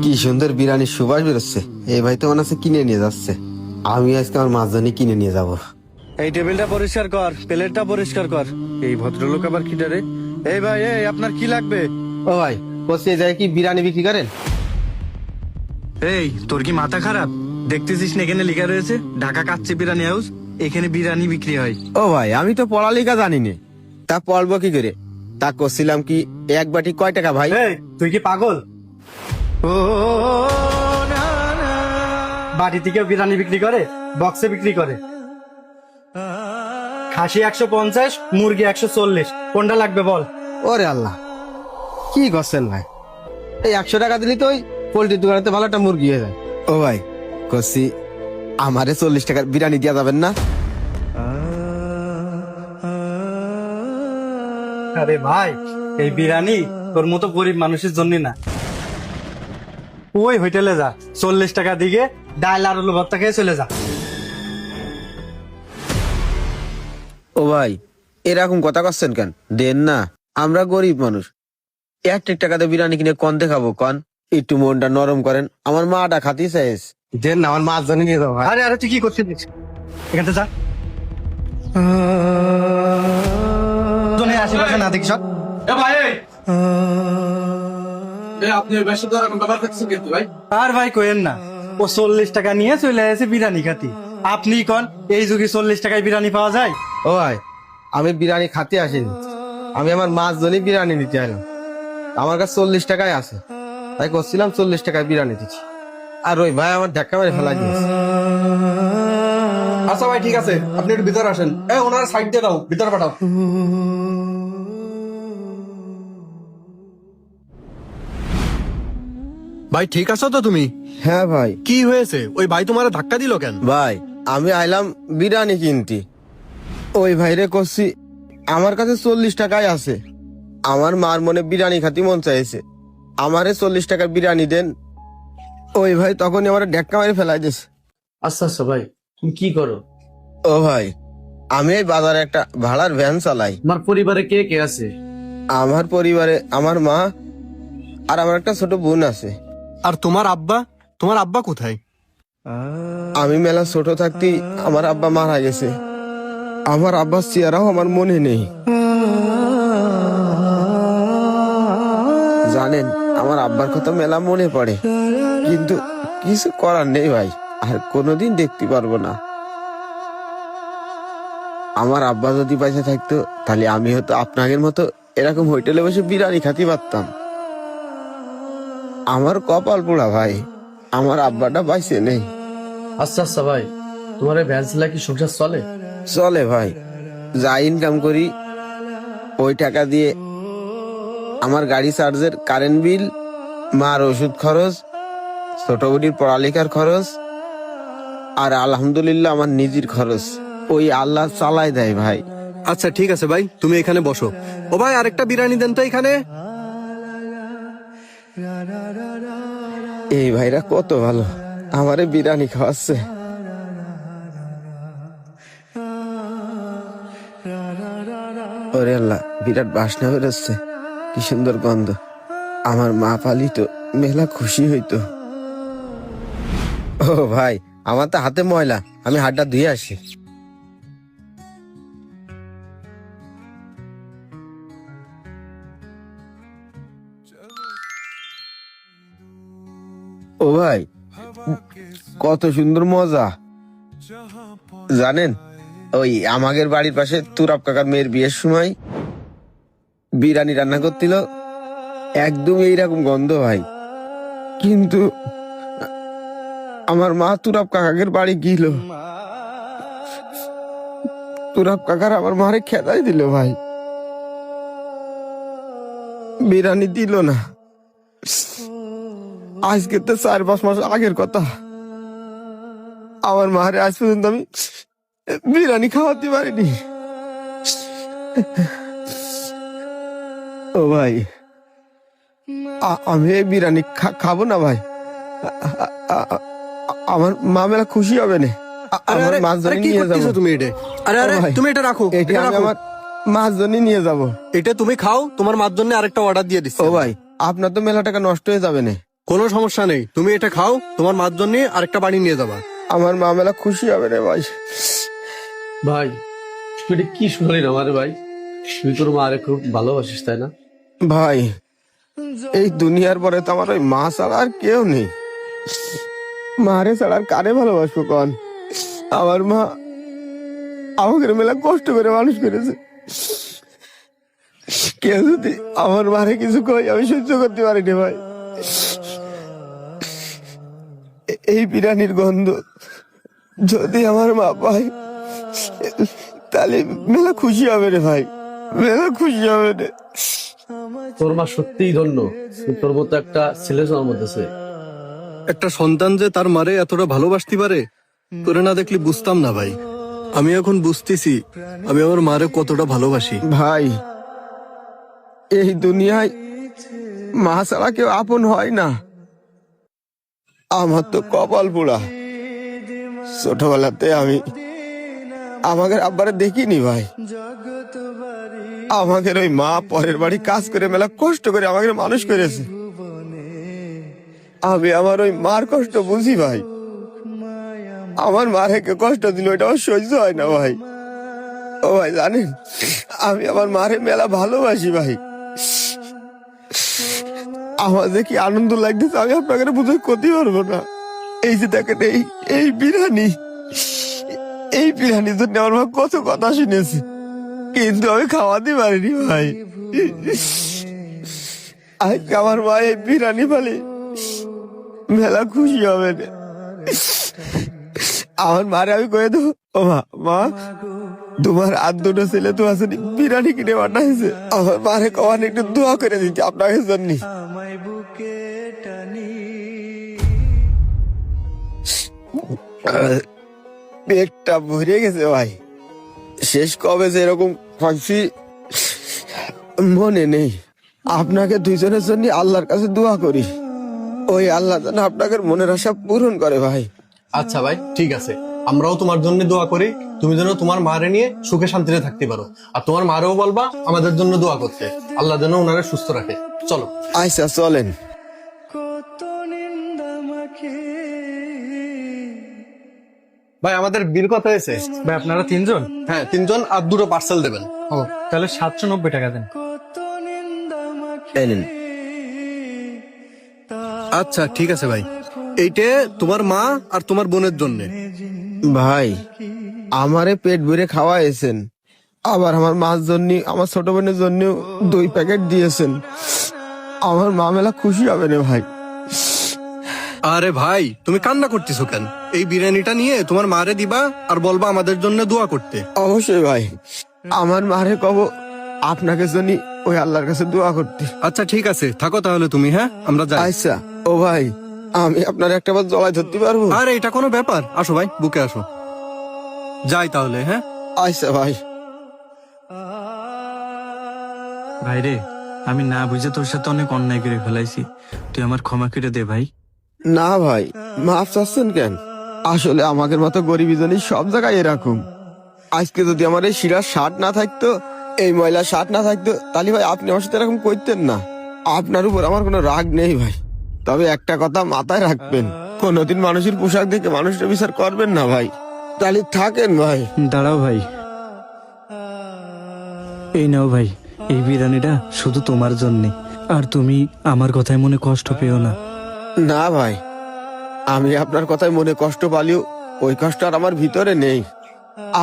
কি সুন্দর বিরিয়ানির সুবাস বেরোচ্ছে। এই ভাই তো মনে হচ্ছে কিনে নিয়ে যাচ্ছে। আমি আজকে আমার মাছজনই কিনে নিয়ে যাব। এই টেবিলটা পরিষ্কার কর, প্লেটটা পরিষ্কার কর। এই ভদ্রলোক আবার কি রে? এই ভাই, এই আপনার কি লাগবে? ও ভাই, বলছি এই জায়গায় কি বিরিয়ানি বিক্রি করেন? এই তোর কি মাথা খারাপ? দেখতেছিস না এখানে লেখা রয়েছে ঢাকা কাচ্চি বিরিয়ানি হাউস, এখানে বিরিয়ানি বিক্রি হয়। ও ভাই, আমি তো পড়ালেখা জানি না, তা পড়বো কি করে? তা করছিলাম কি, এক বাটি কয় টাকা ভাই? এই তুই কি পাগল? ও না, না। বাড়ি থেকে বিরিয়ানি বিক্রি করে, বক্সে বিক্রি করে। খাসি 150, মুরগি 140, কোনটা লাগবে বল? ওরে আল্লাহ, কি করছেন ভাই? এই 100 টাকা দিলি তো ওই পোল্ট্রির দোকানেতে ভালো একটা মুরগি হয়ে যায়। ও ভাই, করছি আমারে 40 টাকার বিরিয়ানি দেওয়া যাবেন না? আরে ভাই, এই বিরিয়ানি তোর মতো গরিব মানুষের জন্য না। ওই হোটেলে যা, 40 টাকা দিকে ডাল আর আলু ভর্তা খেয়ে চলে যা। ও ভাই, এরকম কথা করছেন কেন? দেন না, আমরা গরিব মানুষ। এক টাকাতে বিরিয়ানি কিনে কন দেখাবো কন? একটু মনটা নরম করেন, আমার মাটা খাতি চাইস। দেন না, আমার মাছ জানি নিয়ে যাবো ভাই। আরে আরে তুই কি করছিস? এখান থেকে যা। জনের আশেপাশে না দেখি সব। আর ভাই কোয়েন না, ও 40 টাকা নিয়ে চলে আসে বিরিয়ানি খাতি। আপনি কোন এই যুগে 40 টাকায় বিরিয়ানি পাওয়া যায়? ও ভাই, আমি বিরিয়ানি খাতে আসিনি, আমি আমার মাছ জনই বিরিয়ানি নিতে এলাম। আমার কাছে 40 টাকায় আছে, তাই করছিলাম 40 টাকায় বিরিয়ানি দিচ্ছি। আর ওই ভাই আমার ধাক্কা মেরে ফেলা দিয়েছে। আচ্ছা ভাই, ঠিক আছে, আপনি একটু ভিতরে আসেন। ওনার সাইড দিয়ে দাও, ভিতরে পাঠাও। ভাই ঠিক আছো তো তুমি? হ্যাঁ ভাই। কি হয়েছে? ওই ভাই তোমার ধাক্কা দিল কেন? ভাই, আমি আইলাম বিরিয়ানি কিনতে, ওই ভাইরে করছি আমার কাছে 40 টাকায় আছে, আমার মার মনে বিরিয়ানি খাতি মন চাইছে, আমারে 40 টাকার বিরিয়ানি দেন। ওই ভাই তখনই আমার ধাক্কা মেরে ফেলাই দিয়েছে। আচ্ছা আচ্ছা ভাই, তুমি কি করো? ও ভাই, আমি এই বাজারে একটা ভাড়ার ভ্যান চালাই। তোমার পরিবারে কে কে আছে? আমার পরিবারে আমার মা আর আমার একটা ছোট বোন আছে। আর তোমার আব্বা? তোমার আব্বা কোথায়? আমি মেলা ছোট থাকতে আমার আব্বা মারা গেছে, আমার আব্বার চেহারাও আমার মনে নেই। জানেন, আমার আব্বার কথা মেলা মনে পড়ে, কিন্তু কিছু করার নেই ভাই, আর কোনোদিন দেখতে পারবো না। আমার আব্বা যদি পয়সা থাকতো, তাহলে আমি হয়তো আপনাদের মতো এরকম হোটেলে বসে বিরিয়ানি খাতে পারতাম। আমার কপাল পোড়া ভাই, আমার আব্বাটা বাইসে নেই। আচ্ছা আচ্ছা ভাই, তোমার এই ভ্যান চালা কি সংসার চলে? চলে ভাই, যা ইনকাম করি ওই টাকা দিয়ে আমার গাড়ি চার্জের কারেন্ট বিল, মার ওষুধ খরচ, ছোট বুড়ির পড়ালেখার খরচ, আর আলহামদুলিল্লাহ আমার নিজের খরচ ওই আল্লাহ চালাই দেয় ভাই। আচ্ছা ঠিক আছে ভাই, তুমি এখানে বসো। ও ভাই, আরেকটা বিরিয়ানি দেন তো এখানে। এই ভাইরা কত ভালো, আমারে বিরিয়ানি খাওয়াচ্ছে। ওরে আল্লাহ, বিরাট বাসনা বেরোচ্ছে, কি সুন্দর গন্ধ। আমার মা পালিত মেলা খুশি হইতো। ও ভাই, আমার তো হাতে ময়লা, আমি হাতটা ধুয়ে আসি। ও ভাই, কত সুন্দর মজা। জানেন, ওই আমাদের বাড়ির পাশে তুরাব কাকার মেয়ের বিয়ের সময় বিরিয়ানি রান্না করছিল, একদম এইরকম গন্ধ ভাই। কিন্তু আমার মা তুরাব কাকাকের বাড়ি গিল, তুরাব কাকার আমার মারে খেদাই দিল ভাই, বিরিয়ানি দিল না। আজকে তো 4-5 মাস আগের কথা, আমার মারে আজ পর্যন্ত আমি বিরিয়ানি খাওয়াতে পারিনি। ও ভাই, আমি এই বিরিয়ানি খাবো না ভাই, আমার মা মেলা খুশি হবে না। আমার মাছ ধরে কি নিয়ে করতেছো যাবো তুমি এটা? আরে আরে, ও ভাই, তুমি এটা রাখো, এটা এটা আমি রাখো। আমার মাছ ধরে নিয়ে যাবো। এটা তুমি খাও, তোমার মার জন্য আরেকটা অর্ডার দিয়ে দিচ্ছি। ও ভাই, আপনার তো মেলা টাকা নষ্ট হয়ে যাবে না, কোনো সমস্যা নেই, তুমি এটা খাও, তোমার মার জন্য আরেকটা বাড়ি নিয়ে যাবা। আমার মা মেলা খুশি হবে রে ভাই। ভাই তুই এটা কি শুনলি না আমার ভাই? তুই তোর মারে খুব ভালোবাসিস তাই না? ভাই এই দুনিয়ার পরে তো আমার ওই মা ছাড়া আর কেউ নেই। মারে ছাড়া আর কারে ভালোবাসবো কন? আমার মা আমাকে মেলা কষ্ট করে মানুষ করেছে। কেউ যদি আমার মারে কিছু কই আমি সহ্য করতে পারিনি ভাই। এই বিরিয়ানির গন্ধ যদি আমার মা পায় তাহলে মেলা খুশি হবে রে ভাই, মেলা খুশি হবে রে। তোর মা সত্যিই ধন্য, তোর মতো একটা ছেলে জন্ম দিয়েছে। একটা সন্তান যে তার মারে এতটা ভালোবাসতে পারে, তোরে না দেখলে বুঝতাম না ভাই। আমি এখন বুঝতেছি আমি আমার মারে কতটা ভালোবাসি। ভাই এই দুনিয়ায় মা ছাড়া কেউ আপন হয় না। আমার তো কপাল পোড়া, ছোটবেলাতে আমি আমাদের আব্বারে দেখিনি ভাই। আমাদের ওই মা পরের বাড়ি কাজ করে মেলা কষ্ট করে আমাকে মানুষ করেছে। আমি আমার ওই মার কষ্ট বুঝি ভাই। আমার মারে কে কষ্ট দিল এটা আমার সহ্য হয় না ভাই। ও ভাই জানেন আমি আমার মারে মেলা ভালোবাসি ভাই। আমার যে কি আনন্দ লাগতেছে আমি আপনাকে বুঝে করতে পারবো না। এই যে দেখেন এই বিরিয়ানি, এই বিরিয়ানির জন্য আমার মা কত কথা শুনেছে, কিন্তু আমি খাওয়াতে পারিনি ভাই। আজকে আমার মা এই বিরিয়ানি পালে মেলা খুশি হবে না। আমার মারে আমি কয়ে দেবো, ও মা মা তোমার আর দুটো ছেলে তো আছে বিরিয়ানি কিনে পাঠাইছে, আমার মারে কমান একটু দোয়া করে দিচ্ছি আপনাকে জন্য। পেটটা ভরে গেছে ভাই, শেষ কবে যে এরকম খাইছি মনে নেই। আপনাকে দুইজনের জন্য আল্লাহর কাছে দোয়া করি, ওই আল্লাহ যেন আপনাকে মনের আশা পূরণ করে ভাই। আচ্ছা ভাই ঠিক আছে, আমরাও তোমার জন্য দোয়া করি, তুমি যেন তোমার মারে নিয়ে সুখে শান্তিতে থাকতে পারো। আর তোমার মারেও বলবা আমাদের জন্য দোয়া করতে, আল্লাহ যেন ওনারা সুস্থ রাখে। চলো আচ্ছা চলেন। ভাই আমাদের বিল কত হয়েছে? ভাই আপনারা তিনজন? হ্যাঁ 3 জন, আর 2টো পার্সেল দেবেন। ও তাহলে 790 টাকা দেন। এই নিন। আচ্ছা ঠিক আছে ভাই, এইটা তোমার মা আর তোমার বোনের জন্য। ভাই আমারে পেট ভরে খাওয়াইছেন, আবার আমার মার জন্য আমার ছোট বোনের জন্য 2 প্যাকেট দিয়েছেন। আমার মা মেলা খুশি হবে রে ভাই। আরে ভাই তুমি কান্না করতেছো কেন? এই বিরিয়ানিটা নিয়ে তোমার মারে দিবা আর বলবা আমাদের জন্য দোয়া করতে। অবশ্যই ভাই, আমার মারে কব আপনাকে জন্য ওই আল্লাহর কাছে দোয়া করতে। আচ্ছা ঠিক আছে, থাকো তাহলে তুমি। হ্যাঁ আমরা যাই। আচ্ছা ও ভাই আমি আপনার একটা বার জলাই ধরতে পারবো? আরে এটা কোনো ব্যাপার, আসো ভাই বুকে আসো। যাই তাহলে। হ্যাঁ আচ্ছা ভাই। ভাই রে, আমি না বুঝে তোর সাথে অনেক অন্যায় করে ফেলাইছি, তুই আমার ক্ষমা করে দে ভাই। না ভাই মাফ চাচ্ছেন কেন? আসলে আমাদের মতো গরিবী জনই সব জায়গায় এরকম। আজকে যদি আমার এই শিরার শার্ট না থাকতো, এই ময়লা শার্ট না থাকতো, তাহলে ভাই আপনি আমার সাথে এরকম করতেন না। আপনার উপর আমার কোনো রাগ নেই ভাই, তবে একটা কথা মাথায় রাখবেন, কোনোদিন মানুষের পোশাক দেখে মানুষটা বিচার করবেন না ভাই। তাহলে থাকেন ভাই। দাঁড়াও ভাই, এই নাও ভাই, এই বিরিয়ানিটা শুধু তোমার জন্যে, আর তুমি আমার কথায় মনে কষ্ট পেও না। না ভাই, আমি আপনার কথায় মনে কষ্ট পালিও ওই কষ্ট আর আমার ভিতরে নেই।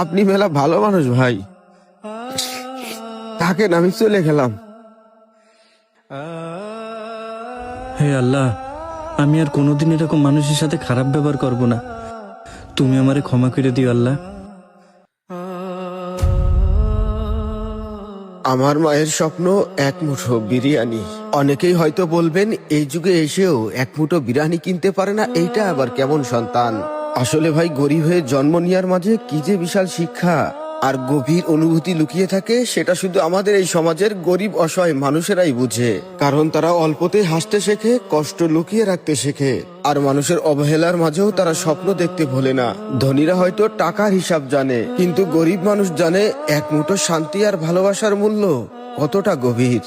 আপনি মেলা ভালো মানুষ ভাই, থাকেন আমি চলে গেলাম। হে আল্লাহ, আমি আর কোনোদিন এরকম মানুষের সাথে খারাপ ব্যবহার করব না, তুমি আমারে ক্ষমা করে দিও আল্লাহ। আমার মায়ের স্বপ্ন এক মুঠো বিরিয়ানি। অনেকেই হয়তো বলবেন এই যুগে এসেও এক মুঠো বিরিয়ানি কিনতে পারে না, এইটা আবার কেমন সন্তান। আসলে ভাই গরিব হয়ে জন্ম নেওয়ার মাঝে কি যে বিশাল শিক্ষা আর গভীর অনুভূতি লুকিয়ে থাকে, সেটা শুধু আমাদের এই সমাজের গরিব অসহায় মানুষেরাই বুঝে। কারণ তারা অল্পতেই হাসতে শেখে, কষ্ট লুকিয়ে রাখতে শেখে, আর মানুষের অবহেলার মাঝেও তারা স্বপ্ন দেখতে ভোলে না। ধনীরা হয়তো টাকার হিসাব জানে, কিন্তু গরিব মানুষ জানে এক মুঠো শান্তি আর ভালোবাসার মূল্য কতটা গভীর।